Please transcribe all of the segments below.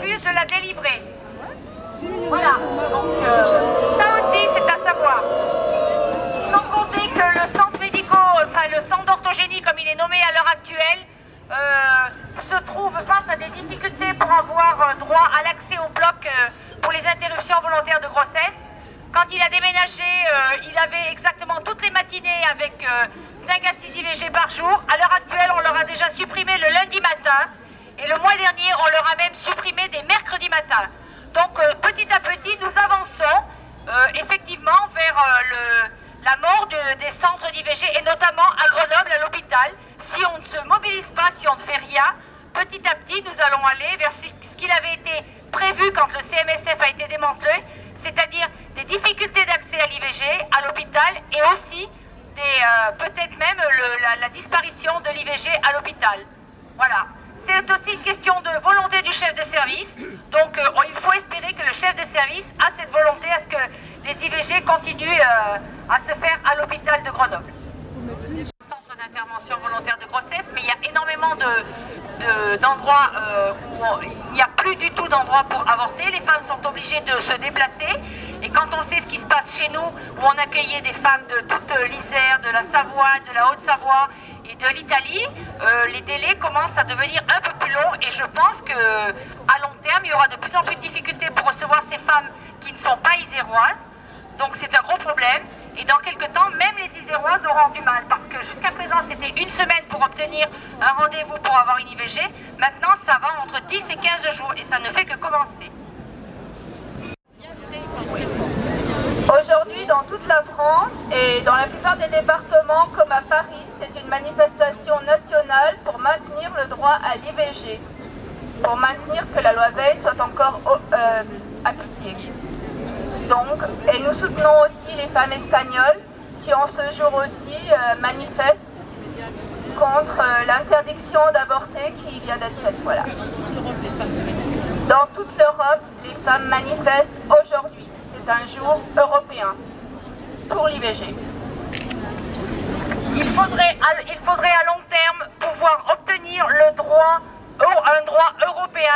refuse de la délivrer. Voilà, donc ça aussi c'est à savoir. Sans compter que le centre le centre d'orthogénie comme il est nommé à l'heure actuelle, se trouve face à des difficultés pour avoir droit à l'accès au bloc pour les interruptions volontaires de grossesse. Quand il a déménagé, il avait exactement toutes les matinées avec 5 à 6 IVG par jour. À l'heure actuelle, on leur a déjà supprimé le lundi matin et le mois dernier, on leur a même supprimé des mercredis matins. Donc petit à petit, nous avançons effectivement vers la mort des centres d'IVG et notamment à Grenoble, à l'hôpital. Si on ne se mobilise pas, si on ne fait rien, petit à petit, nous allons aller vers ce qu'il avait été prévu quand le CMSF a été démantelé, c'est-à-dire des difficultés d'accès à l'IVG, à l'hôpital et aussi peut-être même la disparition de l'IVG à l'hôpital. Voilà. C'est aussi une question de volonté du chef de service. Donc il faut espérer que le chef de service a cette volonté à ce que les IVG continuent à se faire à l'hôpital de Grenoble. Centre d'intervention volontaire de grossesse, mais il y a énormément d'endroits où il n'y a plus du tout d'endroits pour avorter. Les femmes sont obligées de se déplacer. Et quand on sait ce qui se passe chez nous, où on accueillait des femmes de toute l'Isère, de la Savoie, de la Haute-Savoie et de l'Italie, les délais commencent à devenir un peu plus longs et je pense qu'à long terme, il y aura de plus en plus de difficultés pour recevoir ces femmes qui ne sont pas iséroises. Donc c'est un gros problème. Et dans quelques temps, même les iséroises auront du mal parce que jusqu'à présent, c'était une semaine pour obtenir un rendez-vous pour avoir une IVG. Maintenant, ça va entre 10 et 15 jours et ça ne fait que commencer. Aujourd'hui, dans toute la France et dans la plupart des départements comme à Paris, c'est une manifestation nationale pour maintenir le droit à l'IVG, pour maintenir que la loi Veil soit encore appliquée. Donc, et nous soutenons aussi les femmes espagnoles qui en ce jour aussi manifestent contre l'interdiction d'avorter qui vient d'être faite. Voilà. Dans toute l'Europe, les femmes manifestent aujourd'hui. C'est un jour européen pour l'IVG. Il faudrait à long terme pouvoir obtenir un droit européen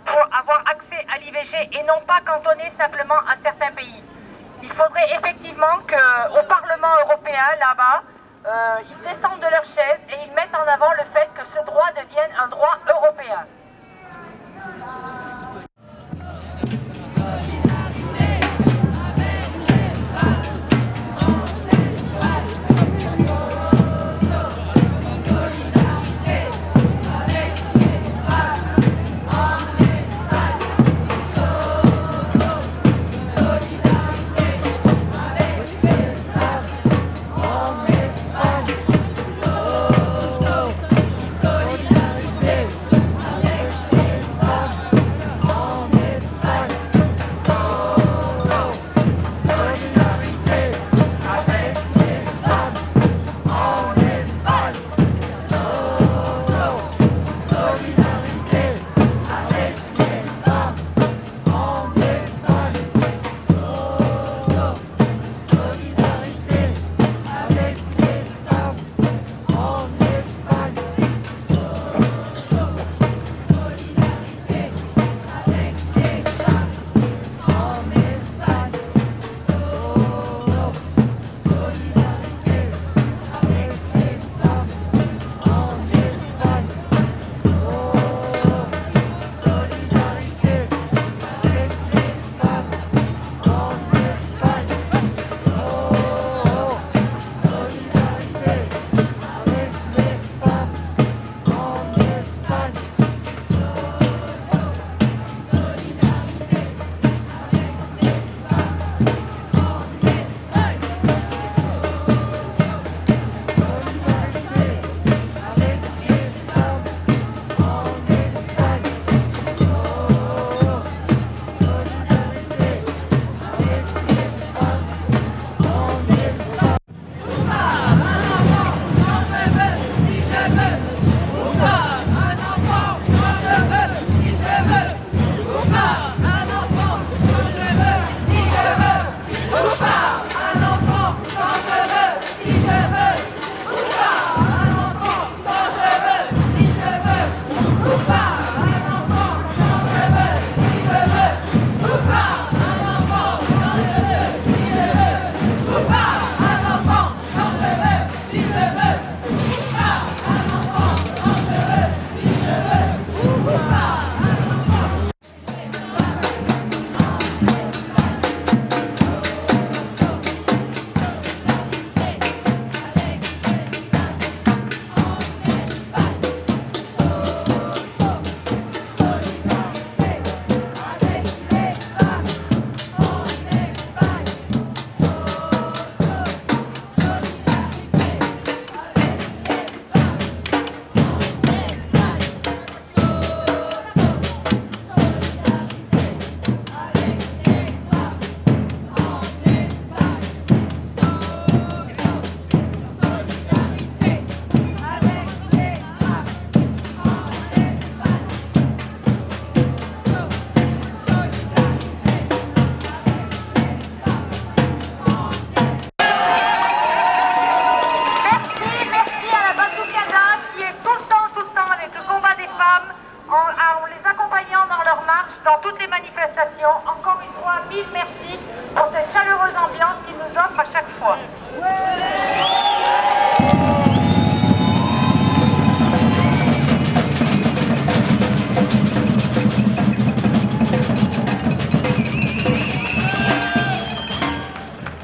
pour avoir accès à l'IVG et non pas cantonné simplement à certains pays. Il faudrait effectivement qu'au Parlement européen, là-bas, ils descendent de leur chaise et ils mettent en avant le fait que ce droit devienne un droit européen. dans toutes les manifestations. Encore une fois, mille merci pour cette chaleureuse ambiance qu'ils nous offrent à chaque fois.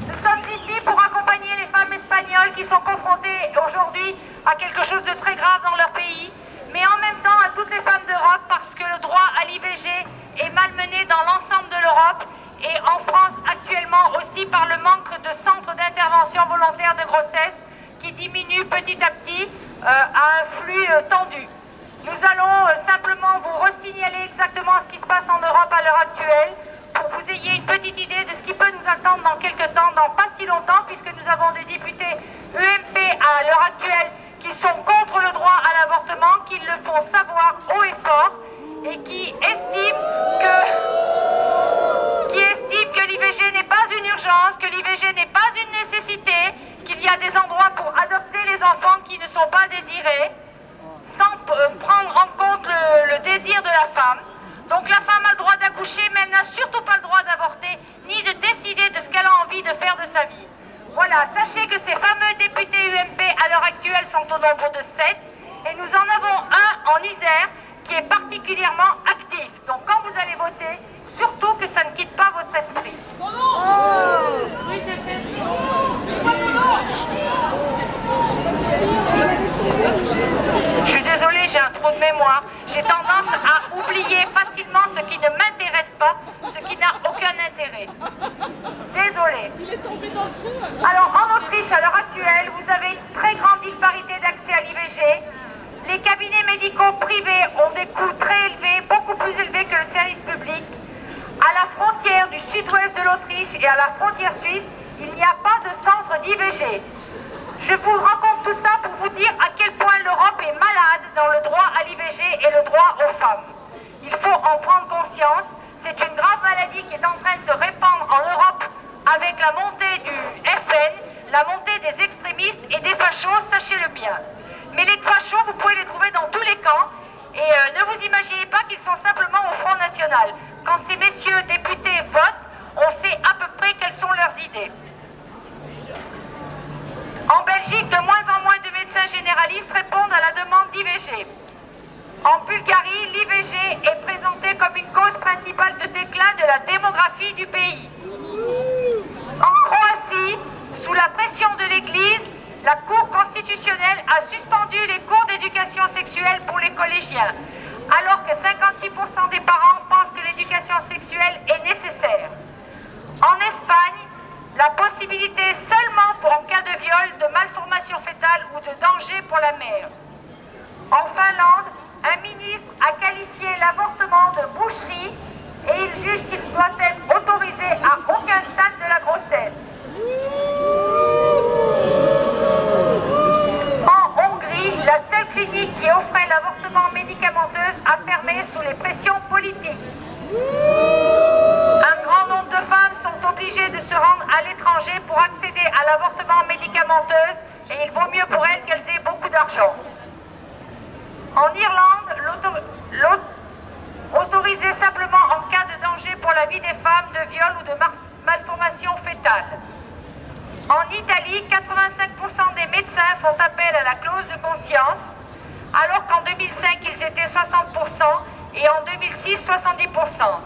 Nous sommes ici pour accompagner les femmes espagnoles qui sont confrontées aujourd'hui à quelque chose de très grave dans leur pays, mais en même temps à toutes les femmes d'Europe, parce que le droit à l'IVG est malmené dans l'ensemble de l'Europe et en France actuellement aussi par le manque de centres d'intervention volontaire de grossesse qui diminue petit à petit à un flux tendu. Nous allons simplement vous resignaler exactement ce qui se passe en Europe à l'heure actuelle pour que vous ayez une petite idée de ce qui peut nous attendre dans quelques temps, dans pas si longtemps, puisque nous avons des députés UMP à l'heure actuelle qui sont contre le droit à l'avortement, qui le font savoir haut et fort et qui estiment que l'IVG n'est pas une urgence, que l'IVG n'est pas une nécessité, qu'il y a des endroits pour adopter les enfants qui ne sont pas désirés, sans prendre en compte le désir de la femme. Donc la femme a le droit d'accoucher, mais elle n'a surtout pas le droit d'avorter, ni de décider de ce qu'elle a envie de faire de sa vie. Voilà, sachez que ces fameux députés UMP à l'heure actuelle sont au nombre de 7, et nous en avons un en Isère qui est particulièrement actif. Donc quand vous allez voter, surtout que ça ne quitte pas votre esprit. Je suis désolée, j'ai un trou de mémoire. J'ai tendance à oublier facilement ce qui ne m'intéresse pas, ce qui n'a aucun intérêt. Désolée. Alors en Autriche, à l'heure actuelle, vous avez une très grande disparité d'accès à l'IVG. Les cabinets médicaux privés ont des coûts très élevés, beaucoup plus élevés que le service public. À la frontière du sud-ouest de l'Autriche et à la frontière suisse, il n'y a pas de centre d'IVG. Je vous raconte tout ça pour vous dire à quel point l'Europe est malade dans le droit à l'IVG et le droit aux femmes. Il faut en prendre conscience. C'est une grave maladie qui est en train de se répandre en Europe avec la montée du FN, la montée des extrémistes et des fachos, sachez-le bien. Mais les fachos, vous pouvez les trouver dans tous les camps et ne vous imaginez pas qu'ils sont simplement au Front National. Quand ces messieurs députés votent, on sait à peu près quelles sont leurs idées. En Belgique, de moins en moins de médecins généralistes répondent à la demande d'IVG. En Bulgarie, l'IVG est présenté comme une cause principale de déclin de la démographie du pays. En Croatie, sous la pression de l'Église, la Cour constitutionnelle a suspendu les cours d'éducation sexuelle pour les collégiens, alors que 56% des parents pensent que l'éducation sexuelle est nécessaire. En Espagne, la possibilité seulement en cas de viol, de malformation fétale ou de danger pour la mère. En Finlande, un ministre a qualifié l'avortement de boucherie et il juge qu'il doit être autorisé à aucun stade de la grossesse. En Hongrie, la seule clinique qui offrait l'avortement médicamenteuse a fermé sous les pressions politiques. Un grand nombre de femmes sont obligées de se rendre à l'étranger pour accéder à l'avortement médicamenteuse et il vaut mieux pour elles qu'elles aient beaucoup d'argent. En Irlande, autorisé simplement en cas de danger pour la vie des femmes, de viol ou de malformation fétale. En Italie, 85% des médecins font appel à la clause de conscience, alors qu'en 2005, ils étaient 60% et en 2006, 70%.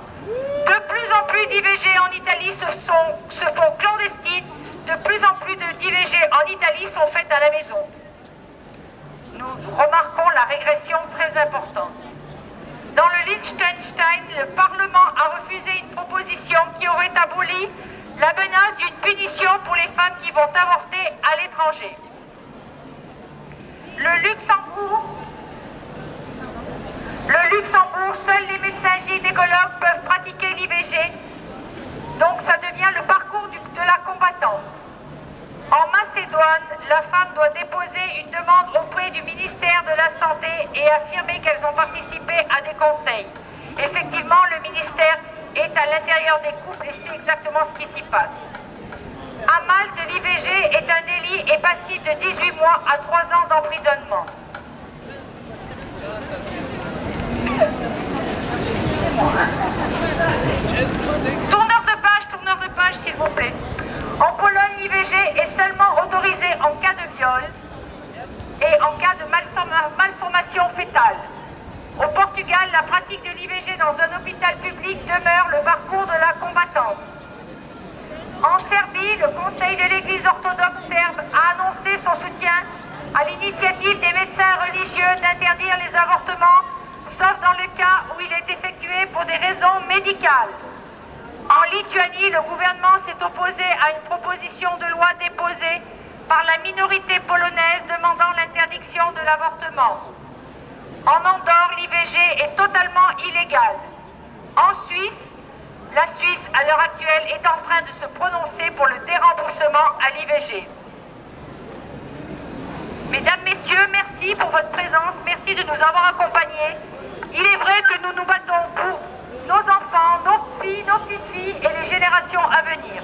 De plus en plus d'IVG en Italie se font clandestines, de plus en plus d'IVG en Italie sont faites à la maison. Nous remarquons la régression très importante. Dans le Liechtenstein, le Parlement a refusé une proposition qui aurait aboli la menace d'une punition pour les femmes qui vont avorter à l'étranger. Le Luxembourg, seuls les médecins gynécologues peuvent pratiquer l'IVG, donc ça devient le parcours de la combattante. En Macédoine, la femme doit déposer une demande auprès du ministère de la Santé et affirmer qu'elles ont participé à des conseils. Effectivement, le ministère est à l'intérieur des couples et sait exactement ce qui s'y passe. À Malte, l'IVG est un délit et passible de 18 mois à 3 ans d'emprisonnement. Portugal, la pratique de l'IVG dans un hôpital public demeure le parcours de la combattante. En Serbie, le Conseil de l'Église orthodoxe serbe a annoncé son soutien à l'initiative des médecins religieux d'interdire les avortements, sauf dans le cas où il est effectué pour des raisons médicales. En Lituanie, le gouvernement s'est opposé à une proposition de loi déposée par la minorité polonaise demandant l'interdiction de l'avortement. En Andorre, l'IVG est totalement illégale. En Suisse, la Suisse, à l'heure actuelle, est en train de se prononcer pour le déremboursement à l'IVG. Mesdames, Messieurs, merci pour votre présence, merci de nous avoir accompagnés. Il est vrai que nous nous battons pour nos enfants, nos filles, nos petites-filles et les générations à venir.